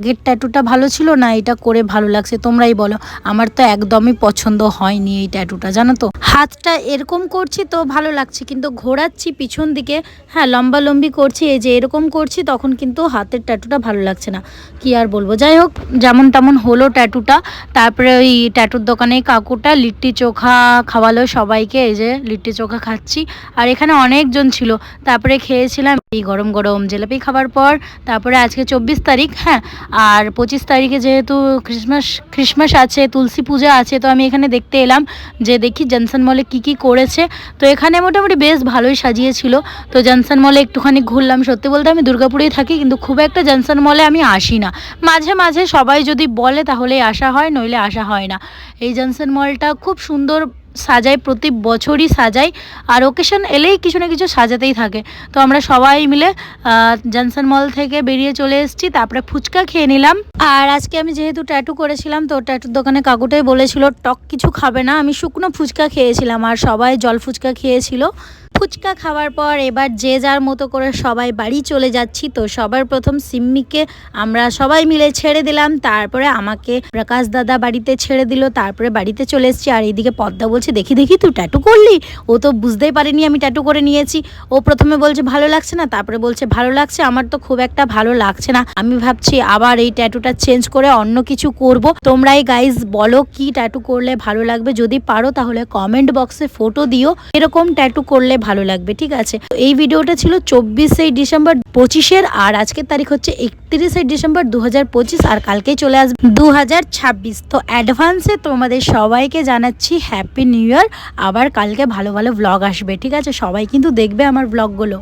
আগের ট্যাটুটা ভালো ছিল না এটা করে ভালো লাগছে, তোমরাই বলো। আমার তো একদমই পছন্দ হয়নি এই ট্যাটুটা, জানো তো। হাতটা এরকম করছি তো ভালো লাগছে, কিন্তু ঘোরাচ্ছি পিছন দিকে, হ্যাঁ লম্বালম্বি করছি, এই যে এরকম করছি, তখন কিন্তু হাতের ট্যাটুটা ভালো লাগছে না। কি আর বলবো, যাই হোক যেমন তেমন হলো ট্যাটুটা। তারপরে ওই ট্যাটুর দোকানে কাকুটা লিট্টি চোখা খাওয়ালো সবাইকে, এই যে লিট্টি চোখা খাচ্ছি। আর এখানে অনেকজন ছিল। তারপরে খেয়েছিলাম এই গরম গরম জিলাপি খাবার পর। তারপরে আজকে 24 তারিখ, হ্যাঁ, আর 25 তারিখে যেহেতু ক্রিসমাস আছে, তুলসী পূজা আছে, তো আমি এখানে দেখতে এলাম যে দেখি জনসন মলে কি করেছে। তো এখানে মোটামুটি বেশ ভালোই সাজিয়েছিল। তো জনসন মলে একটুখানি ঘুরলাম। সত্যি বলতে আমি দুর্গাপুরেই থাকি, কিন্তু খুব একটা জনসন মলে আমি আসি না। মাঝে মাঝে সবাই যদি বলে তাহলেই আসা হয়, নইলে আসা হয় না। এই জনসন মলটা খুব সুন্দর সাজায়, প্রতি বছরই সাজায়, আর ওকেশন এলেই কিছু না কিছু সাজাতেই থাকে। তো আমরা সবাই মিলে জনসন মল থেকে বেরিয়ে চলে এসেছি। তারপরে ফুচকা খেয়ে নিলাম। আর আজকে আমি যেহেতু ট্যাটু করেছিলাম, তো ট্যাটুর দোকানে কাকুটাই বলেছিল টক কিছু খাবে না, আমি শুকনো ফুচকা খেয়েছিলাম, আর সবাই জল ফুচকা খেয়েছিল। ফুচকা খাওয়ার পর এবার যে যার মতো করে সবাই বাড়ি চলে যাচ্ছি। তো সবার প্রথম সিম্মিকে আমরা সবাই মিলে ছেড়ে দিলাম, তারপরে আমাকে প্রকাশ দাদা বাড়িতে ছেড়ে দিল, তারপরে বাড়িতে চলে এসেছি। আর এইদিকে পদ্মা বলছে দেখি তুই ট্যাটু করলি। ও তো বুঝতেই পারিনি আমি ট্যাটু করে নিয়েছি। ও প্রথমে বলছে ভালো লাগছে না, তারপরে বলছে ভালো লাগছে। আমার তো খুব একটা ভালো লাগছে না, আমি ভাবছি আবার এই ট্যাটুটা চেঞ্জ করে অন্য কিছু করব। তোমরাই গাইজ বলো কি ট্যাটু করলে ভালো লাগবে, যদি পারো তাহলে কমেন্ট বক্সে ফটো দিও এরকম ট্যাটু করলে ভালো লাগবে, ঠিক আছে। তো এই ভিডিওটা ছিল 24শে ডিসেম্বর 25-এর, আর আজকের তারিখ হচ্ছে 31শে ডিসেম্বর 2025, আর কালকেই চলে আসবে 2026। তো অ্যাডভান্সে তোমাদের সবাইকে জানাচ্ছি হ্যাপি নিউ ইয়ার। আবার কালকে ভালো ভালো ব্লগ আসবে, ঠিক আছে। সবাই কিন্তু দেখবে আমার ব্লগগুলো।